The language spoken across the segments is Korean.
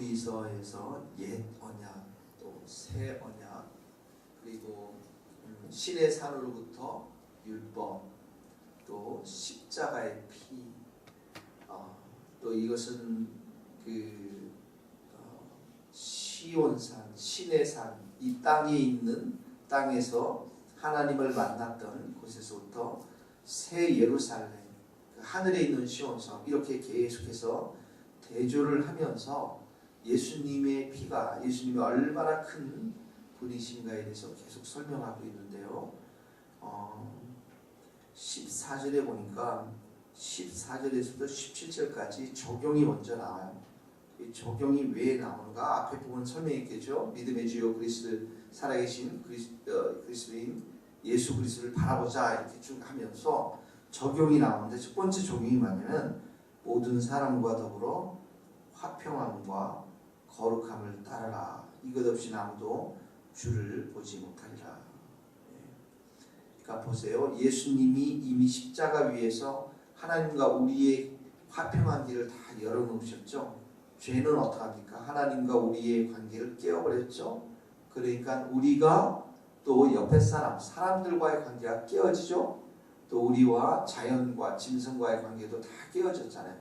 히브리서에서 옛 언약, 또 새 언약, 그리고 신의 산으로부터 율법, 또 십자가의 피, 또 이것은 그 시온산, 신의 산, 이 땅에 있는 땅에서 하나님을 만났던 곳에서부터 새 예루살렘, 그 하늘에 있는 시온성, 이렇게 계속해서 대조를 하면서 예수님의 피가, 예수님이 얼마나 큰 분이신가에 대해서 계속 설명하고 있는데요. 14절에 보니까 14절에서도 17절까지 적용이 먼저 나와요. 이 적용이 왜 나오는가? 앞에 부분 설명했겠죠. 믿음의 주요 그리스도, 살아계신 그리스도인 예수 그리스도를 바라보자, 이렇게 쭉 하면서 적용이 나오는데, 첫 번째 적용이 뭐냐면 모든 사람과 더불어 화평함과 거룩함을 따르라. 이것 없이는 아무도 주를 보지 못하리라. 그러니까 보세요. 예수님이 이미 십자가 위에서 하나님과 우리의 화평한 길을 다 열어놓으셨죠. 죄는 어떡합니까? 하나님과 우리의 관계를 깨어버렸죠. 그러니까 우리가 또 옆에 사람들과의 관계가 깨어지죠. 또 우리와 자연과 짐승과의 관계도 다 깨어졌잖아요.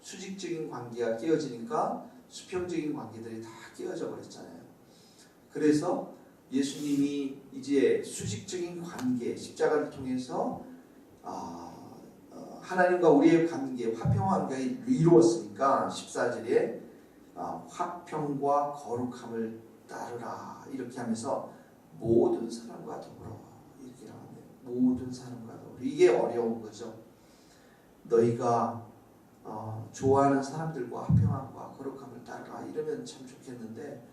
수직적인 관계가 깨어지니까 수평적인 관계들이 다 깨어져 버렸잖아요. 그래서 예수님이 이제 수직적인 관계, 십자가를 통해서 하나님과 우리의 관계, 화평한 관계를 이루었으니까 14절에 화평과 거룩함을 따르라, 이렇게 하면서 모든 사람과 더불어, 이렇게 나오네요. 모든 사람과 더불어. 이게 어려운 거죠. 너희가 좋아하는 사람들과 화평함과 거룩함을 따르라, 이러면 참 좋겠는데,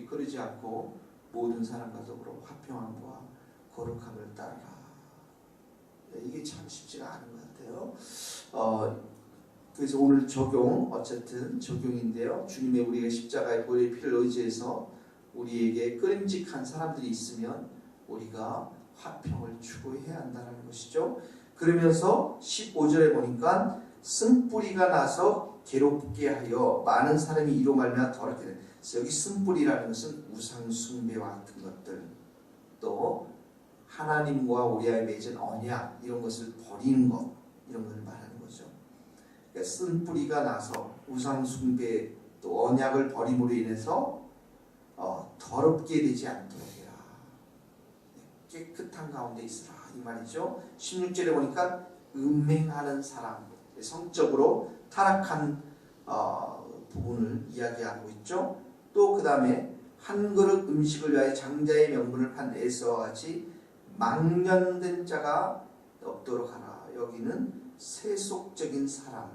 그러지 않고 모든 사람과 더불어 화평함과 거룩함을 따르라. 이게 참 쉽지가 않은 것 같아요. 그래서 오늘 적용, 어쨌든 적용인데요. 주님의 우리가 십자가의 보혈의 피를 의지해서 우리에게 끄림직한 사람들이 있으면 우리가 화평을 추구해야 한다는 것이죠. 그러면서 15절에 보니까 쓴뿌리가 나서 괴롭게 하여 많은 사람이 이로 말미암아 더럽게 돼. 여기 쓴뿌리라는 것은 우상 숭배와 같은 것들, 또 하나님과 우리와의 맺은 언약, 이런 것을 버리는 것, 이런 것을 말하는 거죠. 그러니까 쓴뿌리가 나서 우상 숭배, 또 언약을 버림으로 인해서 더럽게 되지 않도록 해라. 깨끗한 가운데 있으라, 이 말이죠. 16절에 보니까 음행하는 사람, 성적으로 타락한 부분을 이야기하고 있죠. 또 그 다음에 한 그릇 음식을 위하여 장자의 명분을 판 에서와 같이 망령된 자가 없도록 하라. 여기는 세속적인 사람,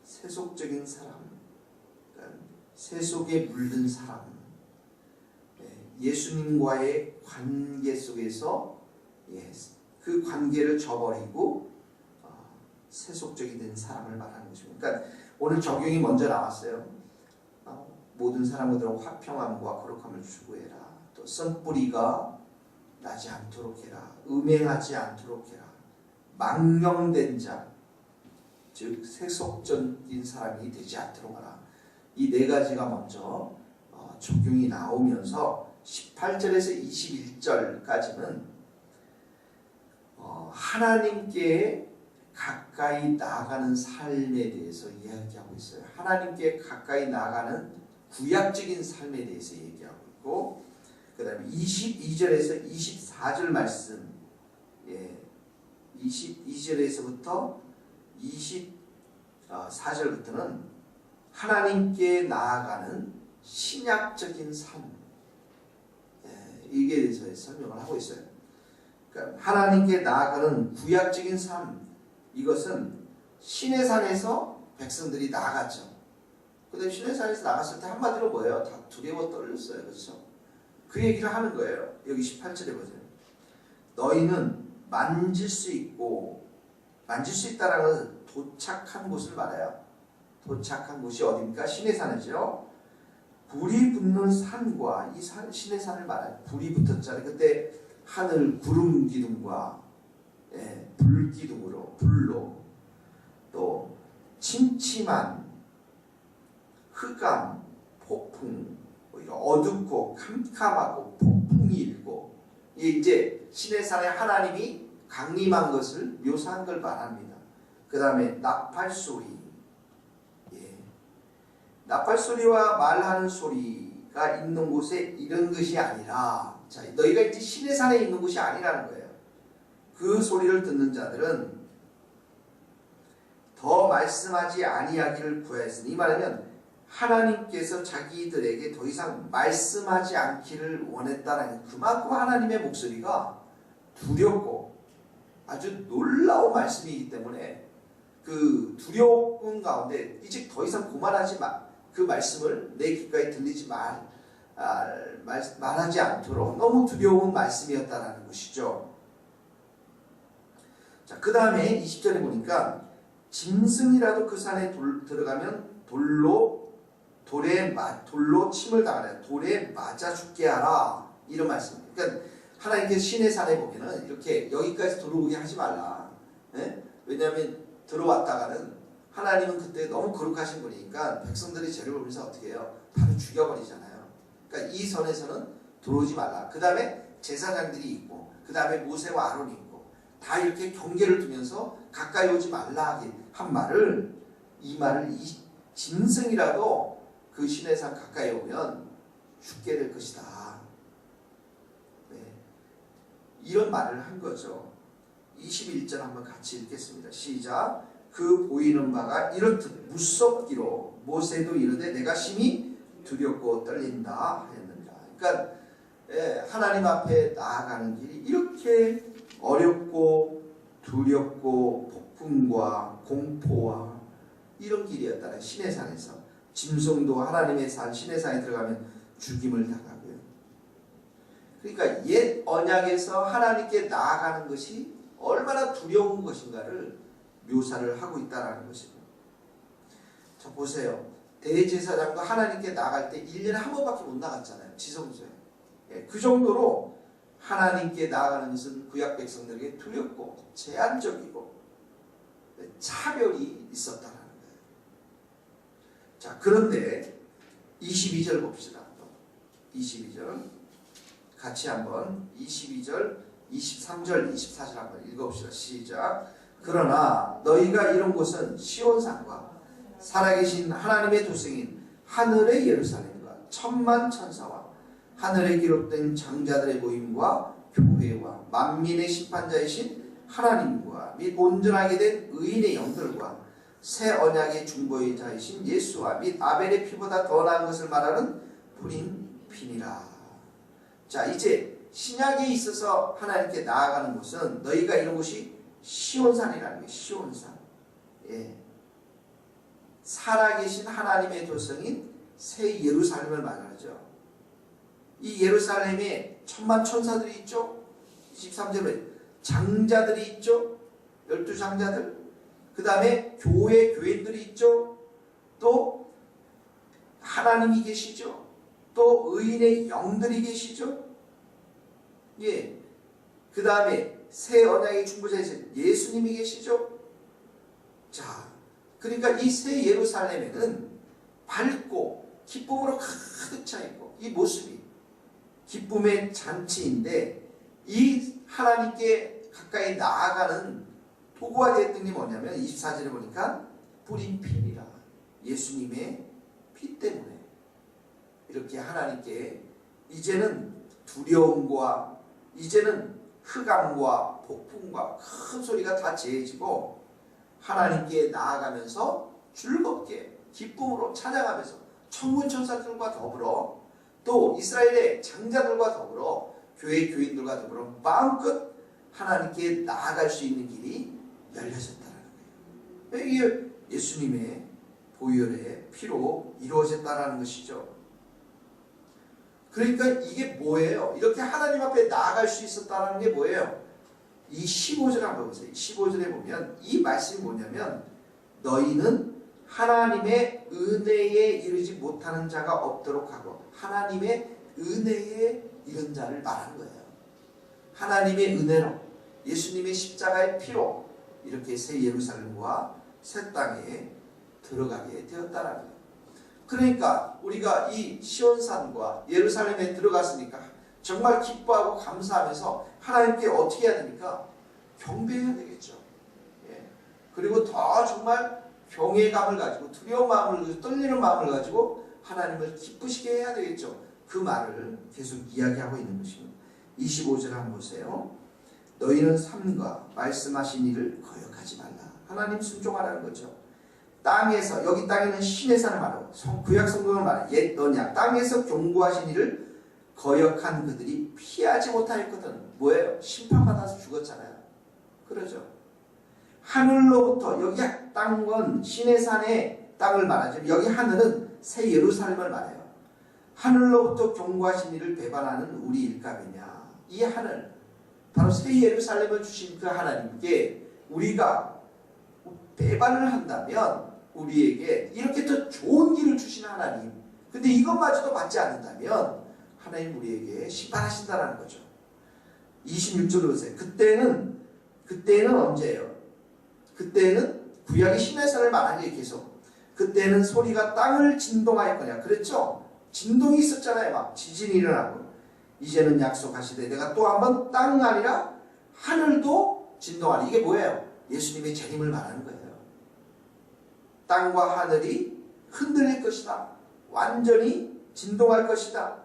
세속적인 사람, 그러니까 세속에 물든 사람, 예수님과의 관계 속에서 그 관계를 저버리고 세속적이 된 사람을 말하는 것입니다. 그러니까 오늘 적용이 먼저 나왔어요. 모든 사람들은 화평함과 거룩함을 추구해라. 또 쓴뿌리가 나지 않도록 해라. 음행하지 않도록 해라. 망령된 자, 즉 세속적인 사람이 되지 않도록 하라. 이 네 가지가 먼저 적용이 나오면서 18절에서 21절까지는 하나님께 가까이 나아가는 삶에 대해서 이야기하고 있어요. 하나님께 가까이 나아가는 구약적인 삶에 대해서 얘기하고 있고, 그 다음에 22절에서 24절 말씀, 22절에서부터 24절부터는 하나님께 나아가는 신약적인 삶, 이게 대해서 설명을 하고 있어요. 그러니까 하나님께 나아가는 구약적인 삶, 이것은 시내산에서 백성들이 나아갔죠. 근데 시내산에서 나갔을 때 한마디로 뭐예요? 다 두려워 떨렸어요. 그렇죠? 그 얘기를 하는 거예요. 여기 18절에 보세요. 너희는 만질 수 있고, 만질 수 있다는 것은 도착한 곳을 말해요. 도착한 곳이 어디입니까? 시내산이죠. 불이 붙는 산과 이 시내산을 말해요. 불이 붙었잖아요. 그때 하늘 구름 기둥과 불 기둥으로, 불로, 또 침침한 흑암, 폭풍, 어둡고 캄캄하고 폭풍이 일고, 이제 시내산에 하나님이 강림한 것을 묘사한 걸 말합니다. 그 다음에 나팔소리, 나팔소리와 말하는 소리가 있는 곳에 이런 것이 아니라, 자, 너희가 이제 시내산에 있는 곳이 아니라는 거예요. 그 소리를 듣는 자들은 더 말씀하지 아니하기를 구하였으니, 이 말하면 하나님께서 자기들에게 더 이상 말씀하지 않기를 원했다는, 그만큼 하나님의 목소리가 두렵고 아주 놀라운 말씀이기 때문에 그 두려움 가운데 이제 더 이상 고만하지 마, 그 말씀을 내 귓가에 들리지 말하지 않도록 너무 두려운 말씀이었다라는 것이죠. 자, 그 다음에 20절에 보니까 짐승이라도 그 산에 들어가면 돌로 침을 당하라, 돌에 맞아 죽게 하라, 이런 말씀입니다. 그러니까 하나님께서 시내 산에 보면은 이렇게 여기까지 들어오게 하지 말라. 왜냐하면 들어왔다가는 하나님은 그때 너무 거룩하신 분이니까 백성들이 죄를 보면서 어떻게 해요? 바로 죽여버리잖아요. 그러니까 이 선에서는 들어오지 말라. 그 다음에 제사장들이 있고, 그 다음에 모세와 아론이 있고, 다 이렇게 경계를 두면서 가까이 오지 말라 한 말을, 이 말을 짐승이라도 그 시내산 가까이 오면 죽게 될 것이다. 네. 이런 말을 한 거죠. 21절 한번 같이 읽겠습니다. 시작. 그 보이는 바가 이렇듯 무섭기로 모세도 이르되 내가 심히 두렵고 떨린다 하였느니라. 그러니까 하나님 앞에 나아가는 길이 이렇게 어렵고 두렵고 폭풍과 공포와 이런 길이었다는, 시내산에서 짐승도 하나님의 산 시내산에 들어가면 죽임을 당하고요. 그러니까 옛 언약에서 하나님께 나아가는 것이 얼마나 두려운 것인가를 묘사를 하고 있다는 것입니다. 자, 보세요. 대제사장도 하나님께 나갈 때 1년에 한 번밖에 못 나갔잖아요. 지성소에. 그 정도로 하나님께 나아가는 것은 구약 백성들에게 두렵고 제한적이고 차별이 있었다는 거예요. 자, 그런데 22절 봅시다. 22절 같이 한번 22절, 23절, 24절 한번 읽어봅시다. 시작. 그러나 너희가 이런 곳은 시온산과 살아계신 하나님의 도성인 하늘의 예루살렘과 천만 천사와 하늘에 기록된 장자들의 모임과 교회와 만민의 심판자이신 하나님과 및 온전하게 된 의인의 영들과 새 언약의 중보자이신 예수와 및 아벨의 피보다 더 나은 것을 말하는 불인 피니라. 자, 이제 신약에 있어서 하나님께 나아가는 곳은 너희가 이런 곳이 시온산이라는 거예요. 시온산. 살아계신 하나님의 도성인 새 예루살렘을 말하죠. 이 예루살렘에 천만 천사들이 있죠. 23절에 장자들이 있죠. 12장자들. 그 다음에 교인들이 있죠. 또 하나님이 계시죠. 또 의인의 영들이 계시죠. 그 다음에 새 언약의 중보자이신 예수님이 계시죠. 자, 그러니까 이 새 예루살렘에는 밝고 기쁨으로 가득 차 있고, 이 모습이 기쁨의 잔치인데, 이 하나님께 가까이 나아가는 도구가 되었던 게 뭐냐면 24절에 보니까 뿌린 피니라. 예수님의 피 때문에 이렇게 하나님께 이제는 두려움과 이제는 흑암과 폭풍과 큰 소리가 다 제해지고 하나님께 나아가면서 즐겁게 기쁨으로 찬양하면서 천군 천사들과 더불어 또 이스라엘의 장자들과 더불어 교회 교인들과 더불어 마음껏 하나님께 나아갈 수 있는 길이 열려졌다는 거예요. 이게 예수님의 보혈의 피로 이루어졌다는 것이죠. 그러니까 이게 뭐예요? 이렇게 하나님 앞에 나아갈 수 있었다는 게 뭐예요? 이 15절 한번 보세요. 15절에 보면 이 말씀이 뭐냐면 너희는 하나님의 은혜에 이르지 못하는 자가 없도록 하고, 하나님의 은혜에 이른 자를 말하는 거예요. 하나님의 은혜로 예수님의 십자가의 피로 이렇게 새 예루살렘과 새 땅에 들어가게 되었다라는 거예요. 그러니까 우리가 이 시온산과 예루살렘에 들어갔으니까 정말 기뻐하고 감사하면서 하나님께 어떻게 해야 됩니까? 경배해야 되겠죠. 예. 그리고 더 정말 경외감을 가지고 두려운 마음을 가지고 떨리는 마음을 가지고 하나님을 기쁘시게 해야 되겠죠. 그 말을 계속 이야기하고 있는 것입니다. 25절 한번 보세요. 너희는 삼가 말씀하신 일을 거역하지 말라. 하나님 순종하라는 거죠. 땅에서, 여기 땅에는 신의 산을 말하고 구약 성경을 말해 옛 언약 땅에서 경고하신 일을 거역한 그들이 피하지 못하였거든. 뭐예요? 심판받아서 죽었잖아요. 그러죠. 하늘로부터, 여기 땅은 신의 산의 땅을 말하죠. 여기 하늘은 새 예루살렘을 말해요. 하늘로부터 경고하신 일을 배반하는 우리 일감이냐. 이 하늘, 바로 새 예루살렘을 주신 그 하나님께 우리가 배반을 한다면 우리에게 이렇게 더 좋은 길을 주신 하나님, 근데 이것마저도 받지 않는다면 하나님 우리에게 심판하신다는 거죠. 26절로 보세요. 그때는 언제예요? 그때는 구약의 신의 산을 말하는 게 계속, 그때는 소리가 땅을 진동하였거냐. 그랬죠? 진동이 있었잖아요. 막 지진이 일어나고. 이제는 약속하시되 내가 또 한번 땅 아니라 하늘도 진동하리. 이게 뭐예요? 예수님의 재림을 말하는 거예요. 땅과 하늘이 흔들릴 것이다. 완전히 진동할 것이다.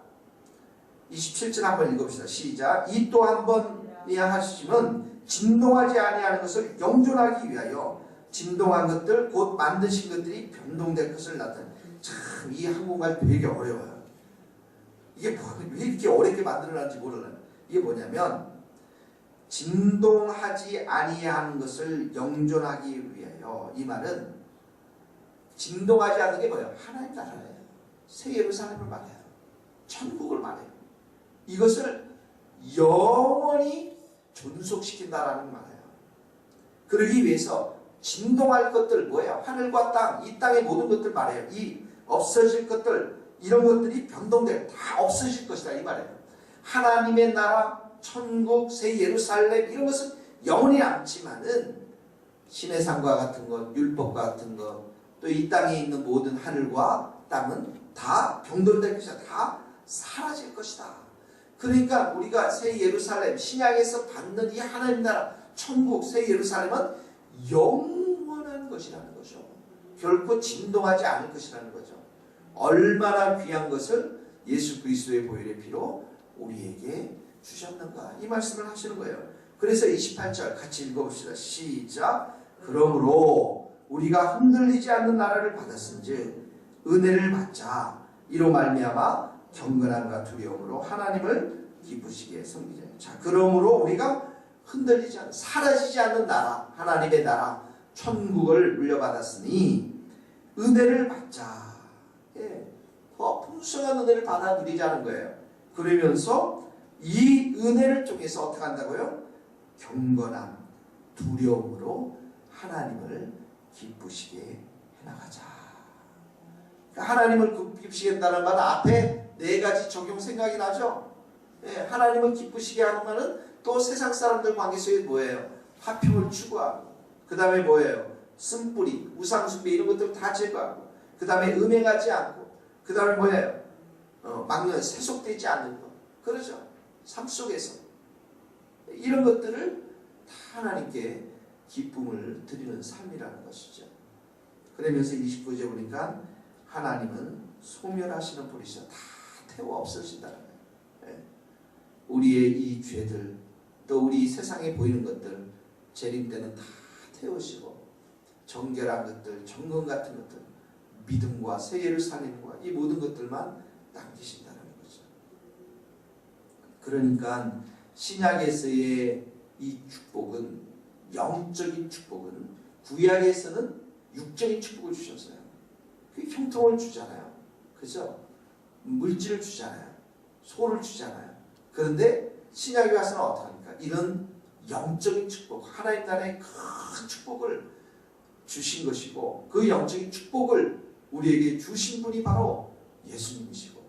27절 한번 읽어봅시다. 시작. 이 또 한 번이야 하시면 진동하지 아니하는 것을 영존하기 위하여 진동한 것들 곧 만드신 것들이 변동될 것을 나타내. 참, 이 한국말 되게 어려워요. 이게 왜 이렇게 어렵게 만들어놨는지 모르는. 이게 뭐냐면 진동하지 아니하는 것을 영존하기 위하여. 이 말은 진동하지 않는 게 뭐예요? 하나님 나라예요. 새 예루살렘을 말해요. 천국을 말해요. 이것을 영원히 존속시킨다라는 말이에요. 그러기 위해서 진동할 것들 뭐예요? 하늘과 땅, 이 땅의 모든 것들 말해요. 이 없어질 것들, 이런 것들이 변동될, 다 없어질 것이다 이 말이에요. 하나님의 나라, 천국, 새 예루살렘 이런 것은 영원히 남지만은 신의 산과 같은 것, 율법과 같은 것, 또 이 땅에 있는 모든 하늘과 땅은 다 변동될 것이다. 다 사라질 것이다. 그러니까 우리가 새 예루살렘, 신약에서 받는 이 하나님 나라, 천국, 새 예루살렘은 영원한 것이라는 거죠. 결코 진동하지 않을 것이라는 거죠. 얼마나 귀한 것을 예수 그리스도의 보혈의 피로 우리에게 주셨는가. 이 말씀을 하시는 거예요. 그래서 28절 같이 읽어봅시다. 시작. 그러므로 우리가 흔들리지 않는 나라를 받았은즉 은혜를 받자. 이로 말미암아 경건함과 두려움으로 하나님을 기쁘시게 섬기자. 자, 그러므로 우리가 흔들리지 않는, 사라지지 않는 나라, 하나님의 나라, 천국을 물려받았으니 은혜를 받자. 예, 더 풍성한 은혜를 받아 누리자는 거예요. 그러면서 이 은혜를 통해서 어떻게 한다고요? 경건함, 두려움으로 하나님을 기쁘시게 해나가자. 그러니까 하나님을 기쁘시게 한다는 말은 앞에 네 가지 적용 생각이 나죠. 예, 하나님을 기쁘시게 하는 말은 또 세상 사람들 관계 속에 뭐예요? 화평을 추구하고, 그 다음에 뭐예요? 쓴뿌리, 우상숭배 이런 것들을 다 제거하고, 그 다음에 음행하지 않고, 그 다음에 뭐예요? 막연, 세속되지 않는 것. 그러죠. 삶 속에서. 이런 것들을 다 하나님께 기쁨을 드리는 삶이라는 것이죠. 그러면서 29절 보니까 하나님은 소멸하시는 분이시죠. 다 태워 없으신다는 거예요. 예. 우리의 이 죄들, 또 우리 세상에 보이는 것들, 재림 때는 다 태우시고, 정결한 것들, 정건 같은 것들, 믿음과 새 예루살렘과 이 모든 것들만 남기신다는 거죠. 그러니까 신약에서의 이 축복은, 영적인 축복은 구약에서는 육적인 축복을 주셨어요. 그 형통을 주잖아요. 그죠? 물질을 주잖아요. 소를 주잖아요. 그런데 신약에 와서는 어떡합니까? 이런 영적인 축복, 하나님 나라의 큰 축복을 주신 것이고, 그 영적인 축복을 우리에게 주신 분이 바로 예수님이시고,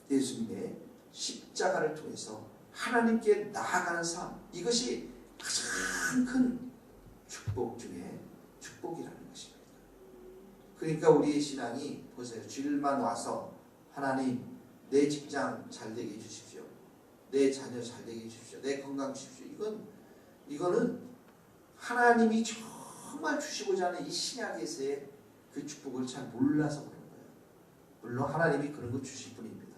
예수님의 십자가를 통해서 하나님께 나아가는 삶, 이것이 가장 큰 축복 중에 축복이라는 것입니다. 그러니까 우리의 신앙이 보세요. 주일만 와서 하나님 내 직장 잘 되게 해주십시오. 내 자녀 잘 되게 해주십시오. 내 건강 주십시오. 이거는 하나님이 정말 주시고자 하는 이 신약에서의 그 축복을 잘 몰라서 그런 거예요. 물론 하나님이 그런 거 주실 분입니다.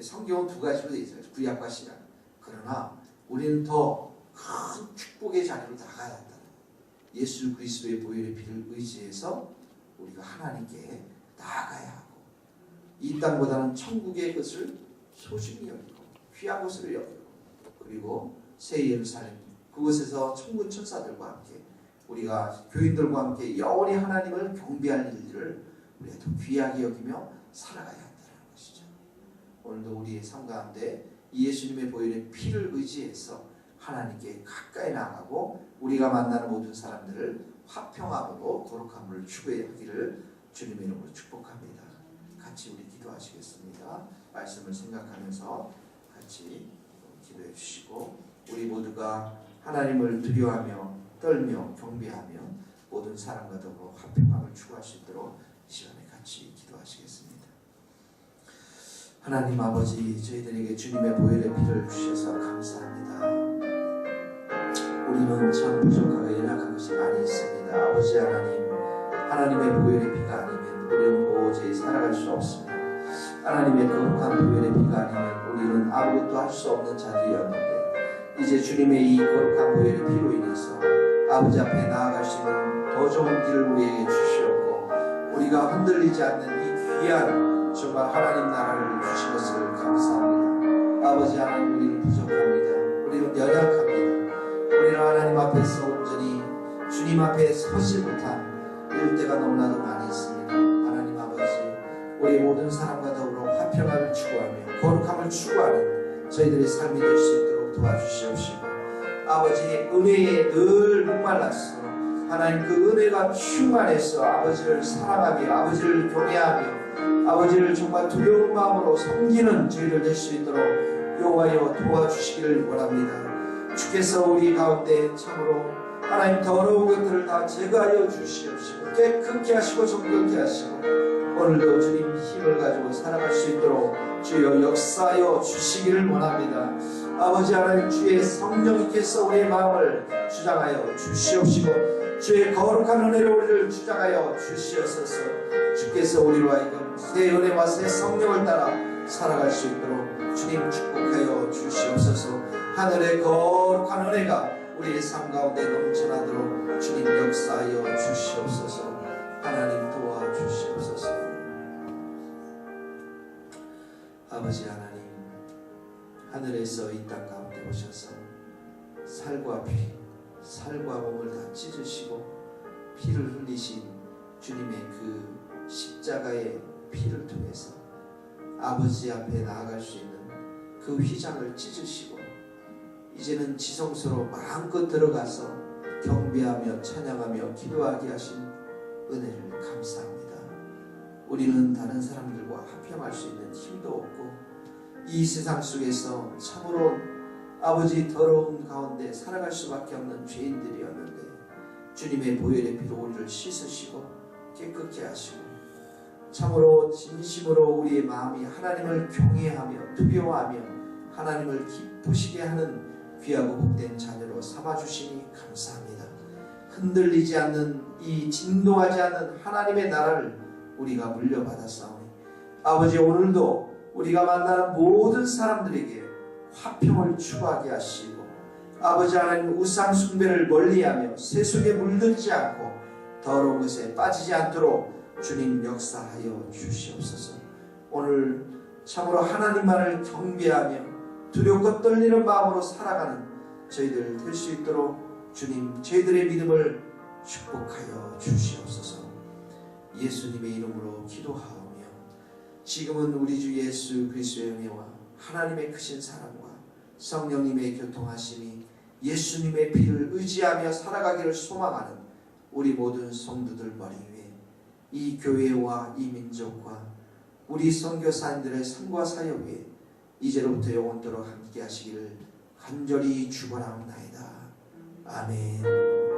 성경은 두 가지로 되어 있어요. 구약과 신약. 그러나 우리는 더 큰 축복의 자리로 나가야 한다. 예수 그리스도의 보혈의 피를 의지해서 우리가 하나님께 나아가야 하고 이 땅보다는 천국의 것을 소중히 여기고 귀한 것을 여기고 그리고 새 예루살렘 그곳에서 천군 천사들과 함께 우리가 교인들과 함께 영원히 하나님을 경배할 일들을 우리가 더 귀하게 여기며 살아가야 한다는 것이죠. 오늘도 우리의 삶 가운데 예수님의 보혈의 피를 의지해서 하나님께 가까이 나가고 우리가 만나는 모든 사람들을 화평함으로 거룩함을 추구하기를 주님의 이름으로 축복합니다. 같이 우리 기도하시겠습니다. 말씀을 생각하면서 같이 기도해 주시고 우리 모두가 하나님을 두려워하며 떨며 경배하며 모든 사람과 더불어 화평함을 추구할 수 있도록 이 시간에 같이 기도하시겠습니다. 하나님 아버지 저희들에게 주님의 보혈의 피를 주셔서 감사합니다. 우리는 참 부족하고 연약한 것이 많이 있습니다. 아버지 하나님의 보혈의 피가 아니면 우리는 도저히 살아갈 수 없습니다. 하나님의 거룩한 보혈의 피가 아니면 우리는 아무것도 할 수 없는 자들이었는데 이제 주님의 이 거룩한 보혈의 피로 인해서 아버지 앞에 나아갈 수 있는 더 좋은 길을 우리에게 주시었고 우리가 흔들리지 않는 이 귀한 정말 하나님 나라를 주신 것을 감사합니다. 아버지 하나님 우리는 부족합니다. 우리는 연약합니다. 우리는 하나님 앞에서 온전히 주님 앞에 서지 못한 일때가 너무나도 많이 있습니다. 하나님 아버지 우리 모든 사람과 더불어 화평함을 추구하며 거룩함을 추구하는 저희들의 삶이 될 수 있도록 도와주시옵시고 아버지 은혜에 늘 목말랐어 하나님 그 은혜가 충만해서 아버지를 사랑하며 아버지를 경외하며 아버지를 정말 두려운 마음으로 섬기는 저희들 될 수 있도록 여호와여 도와주시기를 원합니다. 주께서 우리 가운데 참으로 하나님 더러운 것들을 다 제거하여 주시옵시고 깨끗게 하시고 정결케 하시고 오늘도 주님 힘을 가지고 살아갈 수 있도록 주여 역사하여 주시기를 원합니다. 아버지 하나님 주의 성령님께서 우리의 마음을 주장하여 주시옵시고 주의 거룩한 은혜로 우리를 주장하여 주시옵소서. 주께서 우리로 하여금 새 은혜와 새 성령을 따라 살아갈 수 있도록 주님 축복하여 주시옵소서. 하늘의 거룩한 은혜가 우리의 삶 가운데 넘쳐나도록 주님 역사하여 주시옵소서. 하나님 도와주시옵소서. 아버지 하나님 하늘에서 이 땅 가운데 오셔서 살과 피, 살과 몸을 다 찢으시고 피를 흘리신 주님의 그 십자가의 피를 통해서 아버지 앞에 나아갈 수 있는 그 휘장을 찢으시고 이제는 지성소로 마음껏 들어가서 경배하며 찬양하며 기도하게 하신 은혜를 감사합니다. 우리는 다른 사람들과 화평할 수 있는 힘도 없고 이 세상 속에서 참으로 아버지 더러운 가운데 살아갈 수밖에 없는 죄인들이었는데 주님의 보혈의 피로 우리를 씻으시고 깨끗게 하시고 참으로 진심으로 우리의 마음이 하나님을 경외하며 두려워하며 하나님을 기쁘시게 하는 귀하고 복된 자녀로 삼아주시니 감사합니다. 흔들리지 않는 이 진동하지 않는 하나님의 나라를 우리가 물려받았사오니 아버지 오늘도 우리가 만나는 모든 사람들에게 화평을 추구하게 하시고 아버지 하나님 우상 숭배를 멀리하며 세속에 물들지 않고 더러운 것에 빠지지 않도록 주님 역사하여 주시옵소서. 오늘 참으로 하나님만을 경배하며 두렵고 떨리는 마음으로 살아가는 저희들 될 수 있도록 주님 저희들의 믿음을 축복하여 주시옵소서. 예수님의 이름으로 기도하오며 지금은 우리 주 예수 그리스도의 은혜와 하나님의 크신 사랑과 성령님의 교통하심이 예수님의 피를 의지하며 살아가기를 소망하는 우리 모든 성도들 머리 위에 이 교회와 이 민족과 우리 선교사님들의 삶과 사역에 이제로부터 영원토록 함께 하시기를 간절히 축원하옵나이다. 아멘.